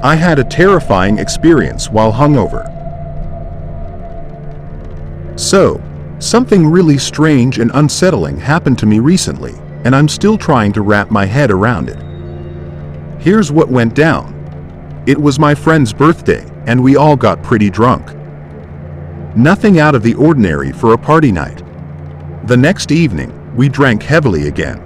I had a terrifying experience while hungover. So, something really strange and unsettling happened to me recently, and I'm still trying to wrap my head around it. Here's what went down. It was my friend's birthday, and we all got pretty drunk. Nothing out of the ordinary for a party night. The next evening, we drank heavily again.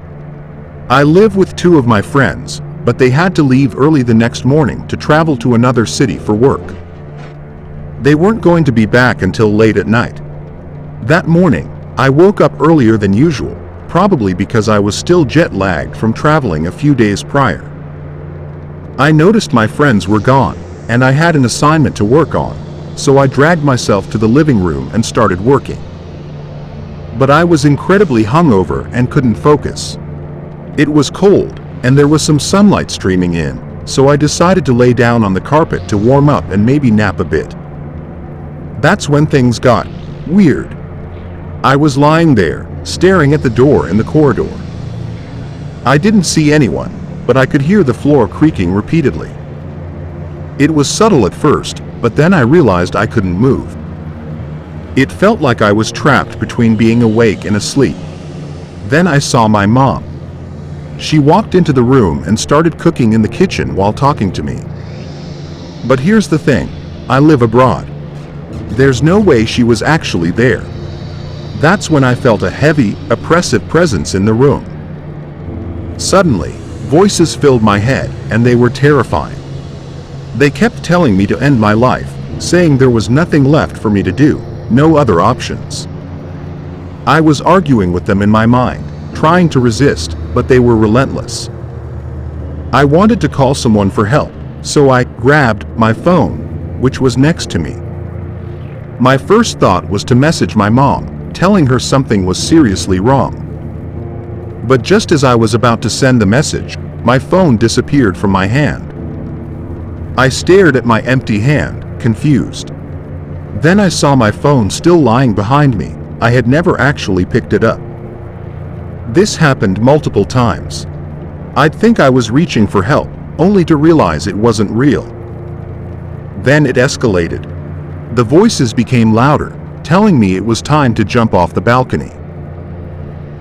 I live with two of my friends, but they had to leave early the next morning to travel to another city for work. They weren't going to be back until late at night. That morning, I woke up earlier than usual, probably because I was still jet-lagged from traveling a few days prior. I noticed my friends were gone, and I had an assignment to work on, so I dragged myself to the living room and started working. But I was incredibly hungover and couldn't focus. It was cold, and there was some sunlight streaming in, so I decided to lay down on the carpet to warm up and maybe nap a bit. That's when things got weird. I was lying there, staring at the door in the corridor. I didn't see anyone, but I could hear the floor creaking repeatedly. It was subtle at first, but then I realized I couldn't move. It felt like I was trapped between being awake and asleep. Then I saw my mom. She walked into the room and started cooking in the kitchen while talking to me. But here's the thing, I live abroad. There's no way she was actually there. That's when I felt a heavy, oppressive presence in the room. Suddenly, voices filled my head, and they were terrifying. They kept telling me to end my life, saying there was nothing left for me to do, no other options. I was arguing with them in my mind, trying to resist, but they were relentless. I wanted to call someone for help, so I grabbed my phone, which was next to me. My first thought was to message my mom, telling her something was seriously wrong. But just as I was about to send the message, my phone disappeared from my hand. I stared at my empty hand, confused. Then I saw my phone still lying behind me. I had never actually picked it up. This happened multiple times. I'd think I was reaching for help, only to realize it wasn't real. Then it escalated. The voices became louder, telling me it was time to jump off the balcony.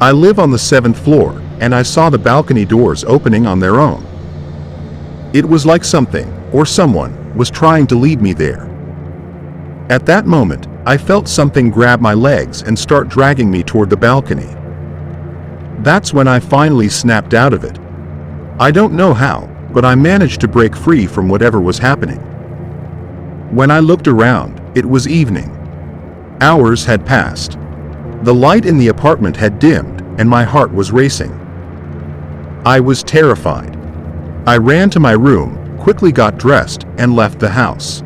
I live on the 7th floor, and I saw the balcony doors opening on their own. It was like something, or someone, was trying to lead me there. At that moment, I felt something grab my legs and start dragging me toward the balcony. That's when I finally snapped out of it. I don't know how, but I managed to break free from whatever was happening. When I looked around, it was evening. Hours had passed. The light in the apartment had dimmed, and my heart was racing. I was terrified. I ran to my room, quickly got dressed, and left the house.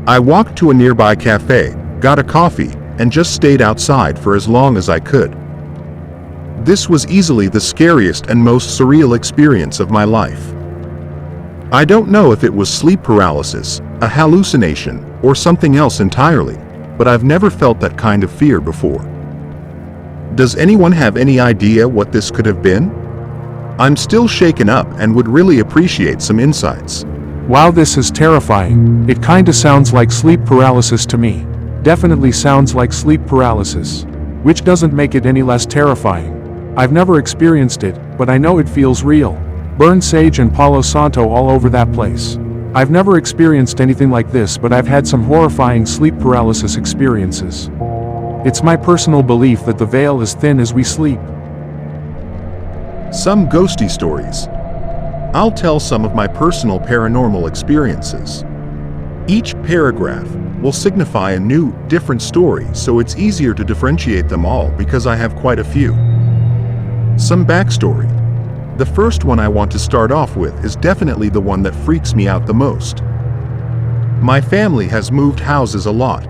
I walked to a nearby cafe, got a coffee, and just stayed outside for as long as I could. This was easily the scariest and most surreal experience of my life. I don't know if it was sleep paralysis, a hallucination, or something else entirely, but I've never felt that kind of fear before. Does anyone have any idea what this could have been? I'm still shaken up and would really appreciate some insights. Wow, this is terrifying. It kinda sounds like sleep paralysis to me. Definitely sounds like sleep paralysis. Which doesn't make it any less terrifying. I've never experienced it, but I know it feels real. Burn sage and Palo Santo all over that place. I've never experienced anything like this, but I've had some horrifying sleep paralysis experiences. It's my personal belief that the veil is thin as we sleep. Some ghosty stories. I'll tell some of my personal paranormal experiences. Each paragraph will signify a new, different story, so it's easier to differentiate them all because I have quite a few. Some backstory. The first one I want to start off with is definitely the one that freaks me out the most. My family has moved houses a lot.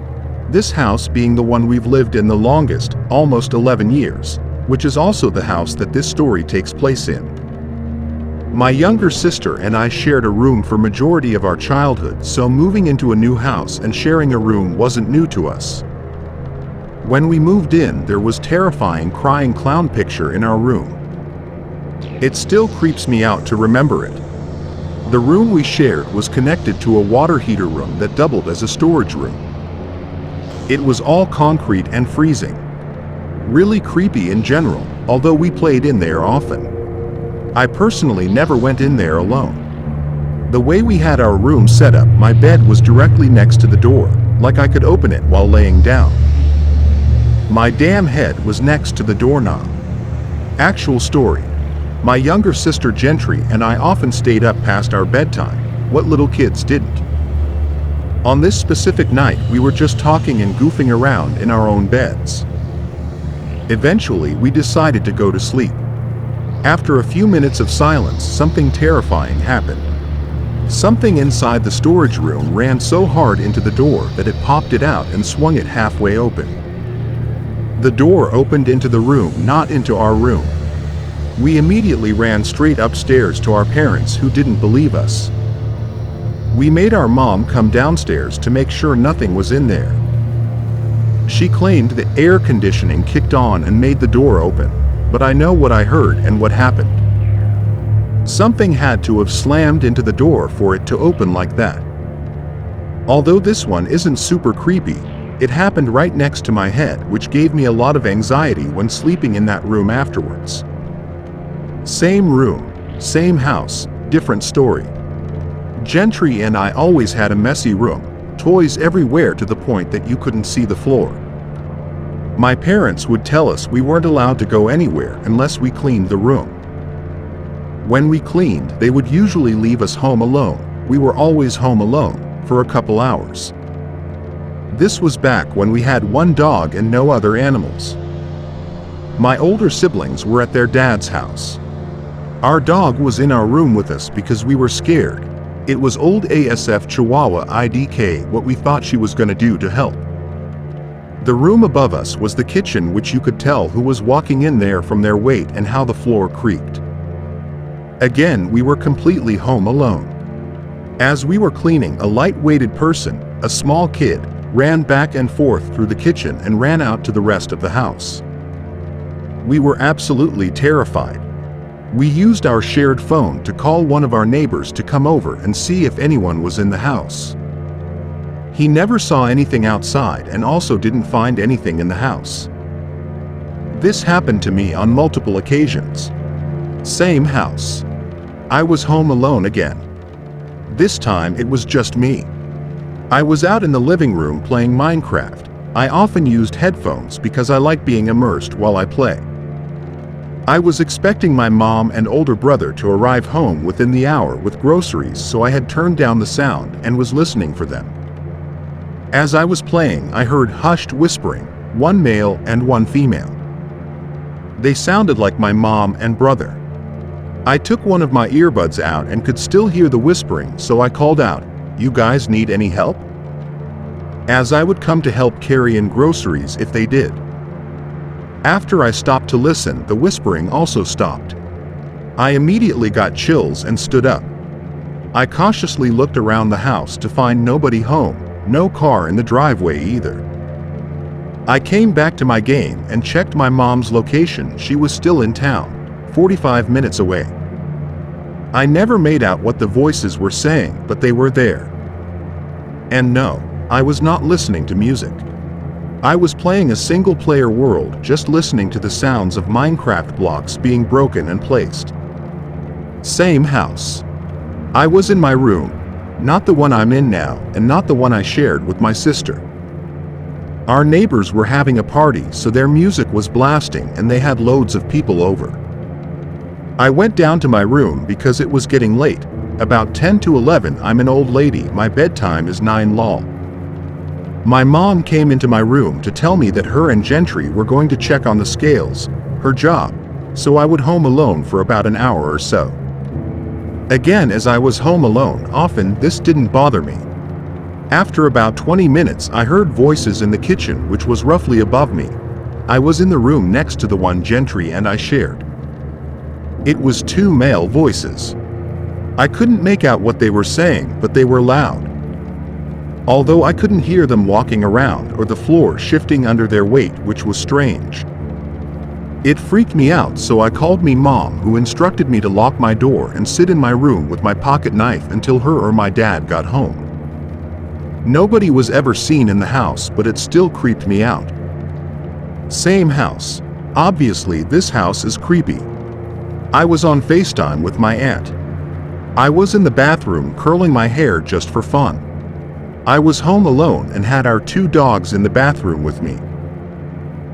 This house being the one we've lived in the longest, almost 11 years, which is also the house that this story takes place in. My younger sister and I shared a room for majority of our childhood, so moving into a new house and sharing a room wasn't new to us. When we moved in, there was terrifying crying clown picture in our room. It still creeps me out to remember it. The room we shared was connected to a water heater room that doubled as a storage room. It was all concrete and freezing. Really creepy in general, although we played in there often. I personally never went in there alone. The way we had our room set up, my bed was directly next to the door, like I could open it while laying down. My damn head was next to the doorknob. Actual story. My younger sister Gentry and I often stayed up past our bedtime. What little kids didn't? On this specific night, we were just talking and goofing around in our own beds. Eventually, we decided to go to sleep. After a few minutes of silence, something terrifying happened. Something inside the storage room ran so hard into the door that it popped it out and swung it halfway open. The door opened into the room, not into our room. We immediately ran straight upstairs to our parents, who didn't believe us. We made our mom come downstairs to make sure nothing was in there. She claimed the air conditioning kicked on and made the door open, but I know what I heard and what happened. Something had to have slammed into the door for it to open like that. Although this one isn't super creepy, it happened right next to my head, which gave me a lot of anxiety when sleeping in that room afterwards. Same room, same house, different story. Gentry and I always had a messy room, toys everywhere to the point that you couldn't see the floor. My parents would tell us we weren't allowed to go anywhere unless we cleaned the room. When we cleaned, they would usually leave us home alone. We were always home alone, for a couple hours. This was back when we had one dog and no other animals. My older siblings were at their dad's house. Our dog was in our room with us because we were scared. It was old ASF Chihuahua IDK, what we thought she was gonna do to help. The room above us was the kitchen, which you could tell who was walking in there from their weight and how the floor creaked. Again, we were completely home alone. As we were cleaning, a light-weighted person, a small kid, ran back and forth through the kitchen and ran out to the rest of the house. We were absolutely terrified. We used our shared phone to call one of our neighbors to come over and see if anyone was in the house. He never saw anything outside and also didn't find anything in the house. This happened to me on multiple occasions. Same house. I was home alone again. This time it was just me. I was out in the living room playing Minecraft. I often used headphones because I like being immersed while I play. I was expecting my mom and older brother to arrive home within the hour with groceries, so I had turned down the sound and was listening for them. As I was playing, I heard hushed whispering, one male and one female. They sounded like my mom and brother. I took one of my earbuds out and could still hear the whispering, so I called out, "You guys need any help?" As I would come to help carry in groceries if they did. After I stopped to listen, the whispering also stopped. I immediately got chills and stood up. I cautiously looked around the house to find nobody home, no car in the driveway either. I came back to my game and checked my mom's location. She was still in town, 45 minutes away. I never made out what the voices were saying, but they were there. And no, I was not listening to music. I was playing a single-player world, just listening to the sounds of Minecraft blocks being broken and placed. Same house. I was in my room, not the one I'm in now, and not the one I shared with my sister. Our neighbors were having a party, so their music was blasting and they had loads of people over. I went down to my room because it was getting late. About 10 to 11, I'm an old lady, my bedtime is 9 lol. My mom came into my room to tell me that her and Gentry were going to check on the scales, her job, so I would home alone for about an hour or so. Again, as I was home alone, often this didn't bother me. After about 20 minutes, I heard voices in the kitchen, which was roughly above me. I was in the room next to the one Gentry and I shared. It was 2 male voices. I couldn't make out what they were saying, but they were loud. Although I couldn't hear them walking around or the floor shifting under their weight, which was strange. It freaked me out, so I called me mom, who instructed me to lock my door and sit in my room with my pocket knife until her or my dad got home. Nobody was ever seen in the house, but it still creeped me out. Same house. Obviously, this house is creepy. I was on FaceTime with my aunt. I was in the bathroom curling my hair just for fun. I was home alone and had our 2 dogs in the bathroom with me.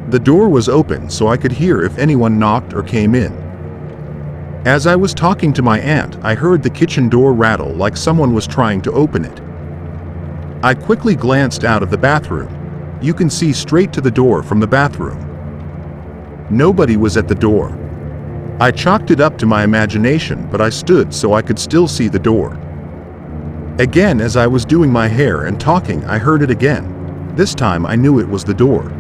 The door was open so I could hear if anyone knocked or came in. As I was talking to my aunt, I heard the kitchen door rattle like someone was trying to open it. I quickly glanced out of the bathroom. You can see straight to the door from the bathroom. Nobody was at the door. I chalked it up to my imagination, but I stood so I could still see the door. Again, as I was doing my hair and talking, I heard it again. This time I knew it was the door.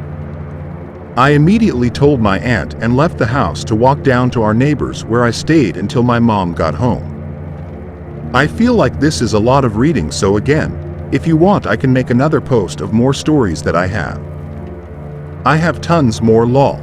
I immediately told my aunt and left the house to walk down to our neighbors, where I stayed until my mom got home. I feel like this is a lot of reading, so again, if you want, I can make another post of more stories that I have. I have tons more, lol.